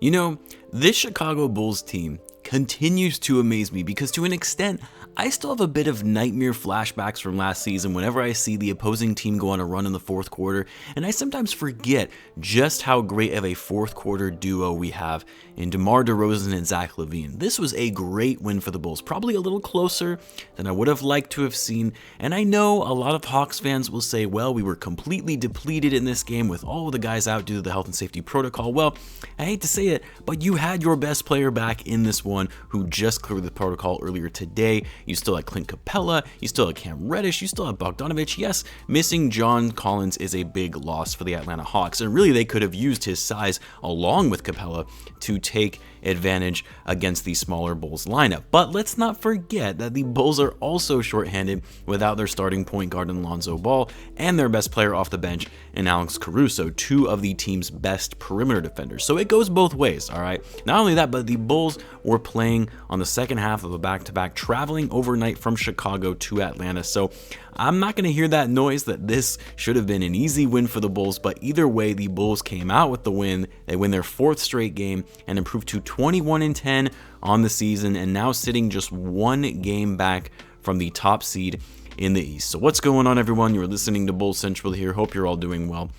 You know, this Chicago Bulls team continues to amaze me because to an extent, I still have a bit of nightmare flashbacks from last season whenever I see the opposing team go on a run in the fourth quarter, and I sometimes forget just how great of a fourth quarter duo we have in DeMar DeRozan and Zach Lavine. This was a great win for the Bulls, probably a little closer than I would have liked to have seen, and I know a lot of Hawks fans will say, well, we were completely depleted in this game with all of the guys out due to the health and safety protocol. Well, I hate to say it, but you had your best player back in this one who just cleared the protocol earlier today. You still had Clint Capella, you still had Cam Reddish, you still had Bogdanovich. Yes, missing John Collins is a big loss for the Atlanta Hawks, and really they could have used his size along with Capella to take advantage against the smaller Bulls lineup. But let's not forget that the Bulls are also shorthanded without their starting point guard in Lonzo Ball and their best player off the bench in Alex Caruso, two of the team's best perimeter defenders. So it goes both ways, all right? Not only that, but the Bulls were playing on the second half of a back-to-back, traveling overnight from Chicago to Atlanta. So I'm not going to hear that noise that this should have been an easy win for the Bulls, but either way, the Bulls came out with the win. They win their fourth straight game and improved to 21-10 on the season, and now sitting just one game back from the top seed in the East. So what's going on, everyone? You're listening to Bulls Central here. Hope you're all doing well.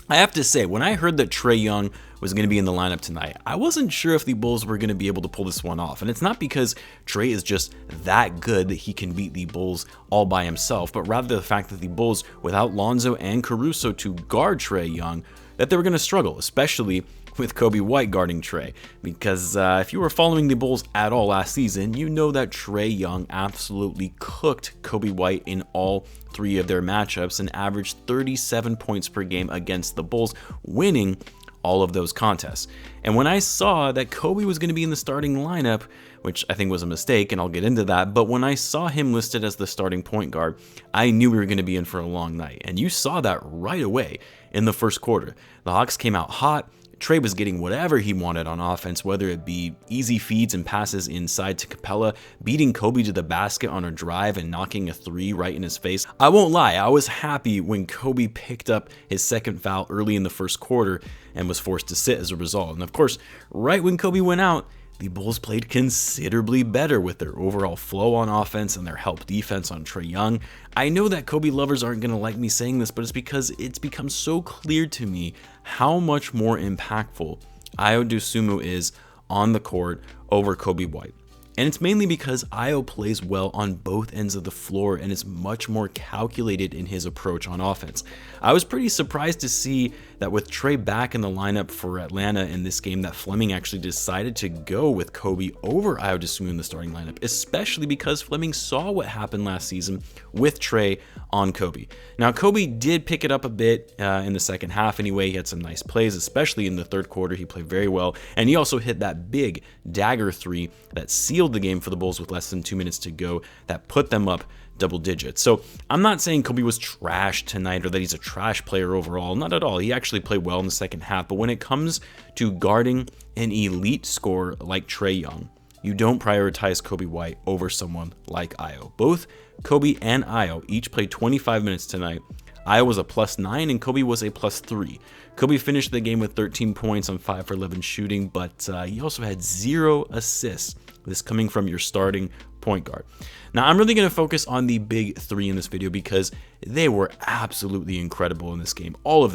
I have to say, when I heard that Trae Young was going to be in the lineup tonight, I wasn't sure if the Bulls were going to be able to pull this one off. And it's not because Trae is just that good that he can beat the Bulls all by himself, but rather the fact that the Bulls, without Lonzo and Caruso to guard Trae Young, that they were going to struggle, especially with Coby White guarding Trae. Because if you were following the Bulls at all last season, you know that Trae Young absolutely cooked Coby White in all three of their matchups and averaged 37 points per game against the Bulls, winning all of those contests. And when I saw that Coby was going to be in the starting lineup, which I think was a mistake, and I'll get into that, but when I saw him listed as the starting point guard, I knew we were going to be in for a long night. And you saw that right away in the first quarter. The Hawks came out hot. Trae was getting whatever he wanted on offense, whether it be easy feeds and passes inside to Capella, beating Coby to the basket on a drive and knocking a three right in his face. I won't lie, I was happy when Coby picked up his second foul early in the first quarter and was forced to sit as a result. And of course, right when Coby went out, the Bulls played considerably better with their overall flow on offense and their help defense on Trae Young. I know that Coby lovers aren't going to like me saying this, but it's because it's become so clear to me how much more impactful Dosunmu is on the court over Coby White. And it's mainly because Ayo plays well on both ends of the floor and is much more calculated in his approach on offense. I was pretty surprised to see that with Trae back in the lineup for Atlanta in this game, that Fleming actually decided to go with Coby over Dosunmu in the starting lineup, especially because Fleming saw what happened last season with Trae on Coby. Now, Coby did pick it up a bit in the second half anyway. He had some nice plays, especially in the third quarter. He played very well, and he also hit that big dagger three that sealed the game for the Bulls with less than 2 minutes to go, that put them up double digits. So I'm not saying Coby was trash tonight or that he's a trash player overall. Not at all. He actually played well in the second half. But when it comes to guarding an elite scorer like Trae Young, you don't prioritize Coby White over someone like Ayo. Both Coby and Ayo each played 25 minutes tonight. Ayo was a +9 and Coby was a +3. Coby finished the game with 13 points on 5 for 11 shooting, but he also had 0 assists. This coming from your starting point guard. Now, I'm really going to focus on the big three in this video because they were absolutely incredible in this game. All of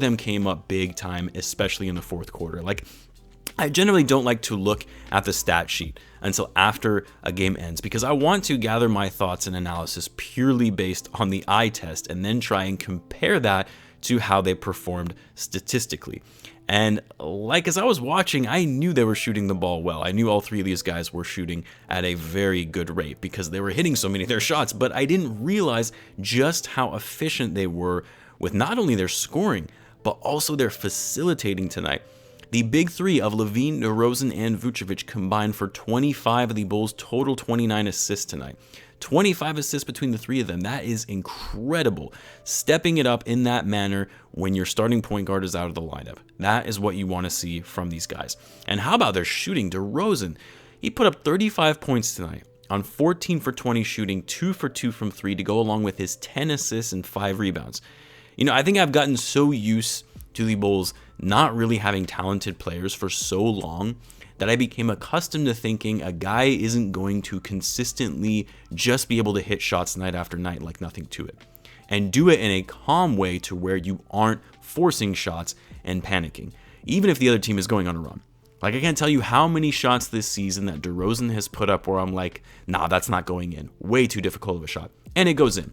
them came up big time, especially in the fourth quarter. Like, I generally don't like to look at the stat sheet until after a game ends because I want to gather my thoughts and analysis purely based on the eye test and then try and compare that to how they performed statistically. And as I was watching, I knew they were shooting the ball well. I knew all three of these guys were shooting at a very good rate because they were hitting so many of their shots, but I didn't realize just how efficient they were with not only their scoring, but also their facilitating tonight. The big three of Lavine, DeRozan, and Vucevic combined for 25 of the Bulls' total 29 assists tonight. 25 assists between the three of them. That is incredible. Stepping it up in that manner when your starting point guard is out of the lineup. That is what you want to see from these guys. And how about their shooting? DeRozan, he put up 35 points tonight on 14 for 20 shooting, 2 for 2 from 3 to go along with his 10 assists and 5 rebounds. You know, I think I've gotten so used to the Bulls not really having talented players for so long that I became accustomed to thinking a guy isn't going to consistently just be able to hit shots night after night like nothing to it, and do it in a calm way to where you aren't forcing shots and panicking, even if the other team is going on a run. Like, I can't tell you how many shots this season that DeRozan has put up where I'm like, nah, that's not going in. Way too difficult of a shot. And it goes in.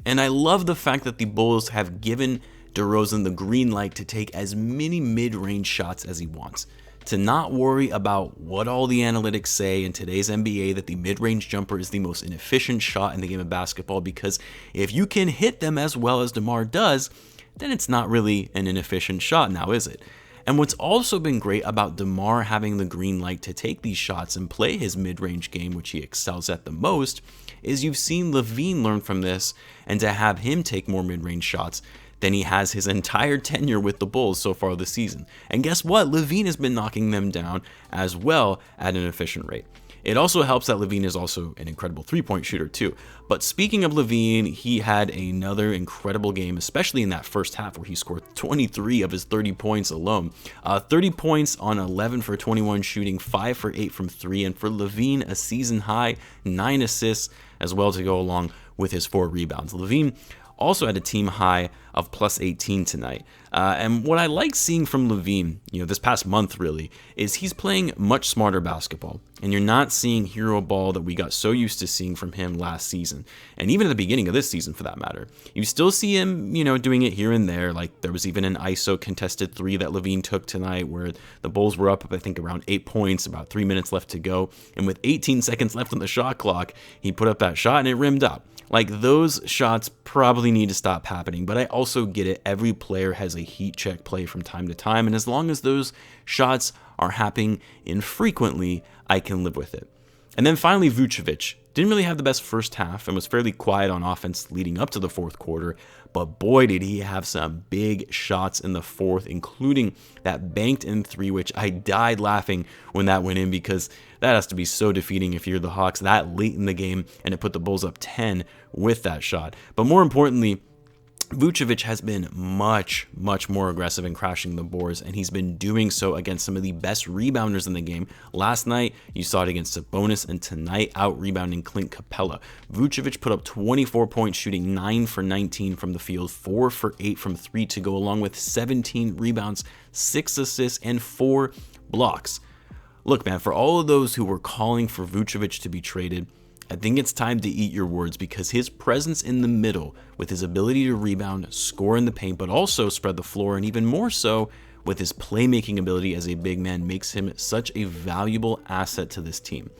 And I love the fact that the Bulls have given DeRozan the green light to take as many mid-range shots as he wants. To not worry about what all the analytics say in today's NBA that the mid-range jumper is the most inefficient shot in the game of basketball, because if you can hit them as well as DeMar does, then it's not really an inefficient shot now, is it? And what's also been great about DeMar having the green light to take these shots and play his mid-range game, which he excels at the most, is you've seen Lavine learn from this and to have him take more mid-range shots than he has his entire tenure with the Bulls so far this season. And guess what? Lavine has been knocking them down as well at an efficient rate. It also helps that Lavine is also an incredible three-point shooter too. But speaking of Lavine, he had another incredible game, especially in that first half where he scored 23 of his 30 points alone. 30 points on 11 for 21 shooting, 5 for 8 from 3, and for Lavine, a season high 9 assists as well to go along with his 4 rebounds. Lavine also had a team high of plus 18 tonight. And what I like seeing from Lavine, this past month really, is he's playing much smarter basketball. And you're not seeing hero ball that we got so used to seeing from him last season. And even at the beginning of this season, for that matter. You still see him, doing it here and there. Like, there was even an ISO contested 3 that Lavine took tonight where the Bulls were up, I think, around 8 points, about 3 minutes left to go. And with 18 seconds left on the shot clock, he put up that shot and it rimmed up. Like, those shots probably need to stop happening, but I also get it. Every player has a heat check play from time to time, and as long as those shots are happening infrequently, I can live with it. And then finally, Vucevic didn't really have the best first half and was fairly quiet on offense leading up to the fourth quarter, but boy, did he have some big shots in the fourth, including that banked in 3, which I died laughing when that went in, because that has to be so defeating if you're the Hawks that late in the game, and it put the Bulls up 10 with that shot. But more importantly, Vucevic has been much more aggressive in crashing the boards, and he's been doing so against some of the best rebounders in the game. Last night, you saw it against Sabonis, and tonight, out-rebounding Clint Capella. Vucevic put up 24 points, shooting 9 for 19 from the field, 4 for 8 from 3 to go along with 17 rebounds, 6 assists, and 4 blocks. Look, man, for all of those who were calling for Vucevic to be traded, I think it's time to eat your words, because his presence in the middle, with his ability to rebound, score in the paint, but also spread the floor, and even more so with his playmaking ability as a big man, makes him such a valuable asset to this team.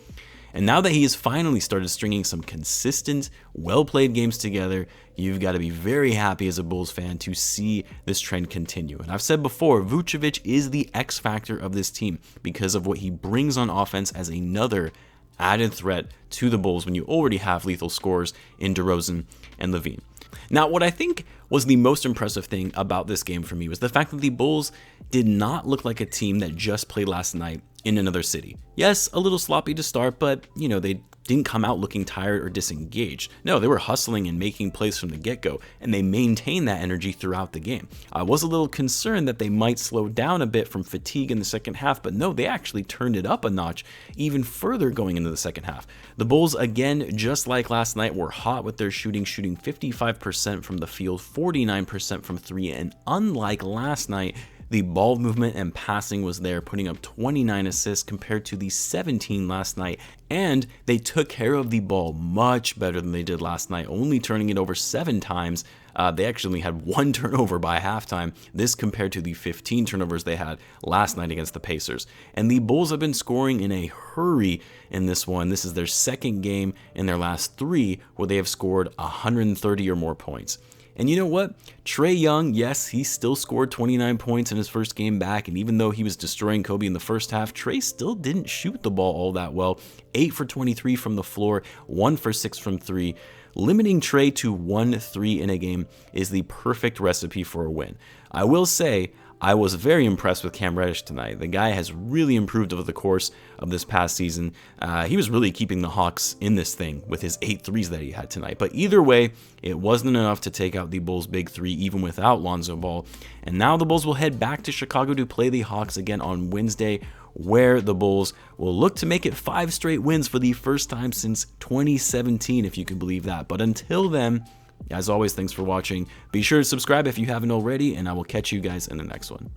And now that he has finally started stringing some consistent, well-played games together, you've got to be very happy as a Bulls fan to see this trend continue. And I've said before, Vucevic is the X factor of this team because of what he brings on offense as another added threat to the Bulls when you already have lethal scorers in DeRozan and Lavine. Now, what I think was the most impressive thing about this game for me was the fact that the Bulls did not look like a team that just played last night in another city. Yes, a little sloppy to start, but, they didn't come out looking tired or disengaged. No, they were hustling and making plays from the get-go, and they maintained that energy throughout the game. I was a little concerned that they might slow down a bit from fatigue in the second half, but no, they actually turned it up a notch even further going into the second half. The Bulls, again, just like last night, were hot with their shooting 55% from the field, 49% from 3, and unlike last night, the ball movement and passing was there, putting up 29 assists compared to the 17 last night, and they took care of the ball much better than they did last night, only turning it over 7 times. They actually had 1 turnover by halftime, this compared to the 15 turnovers they had last night against the Pacers. And the Bulls have been scoring in a hurry in this one. This is their second game in their last 3 where they have scored 130 or more points. And you know what? Trae Young, yes, he still scored 29 points in his first game back, and even though he was destroying Coby in the first half, Trae still didn't shoot the ball all that well. 8 for 23 from the floor, 1 for 6 from 3. Limiting Trae to 1 3 in a game is the perfect recipe for a win. I will say, I was very impressed with Cam Reddish tonight. The guy has really improved over the course of this past season. He was really keeping the Hawks in this thing with his 8 threes that he had tonight. But either way, it wasn't enough to take out the Bulls' big three, even without Lonzo Ball. And now the Bulls will head back to Chicago to play the Hawks again on Wednesday, where the Bulls will look to make it 5 straight wins for the first time since 2017, if you can believe that. But until then, as always, thanks for watching. Be sure to subscribe if you haven't already, and I will catch you guys in the next one.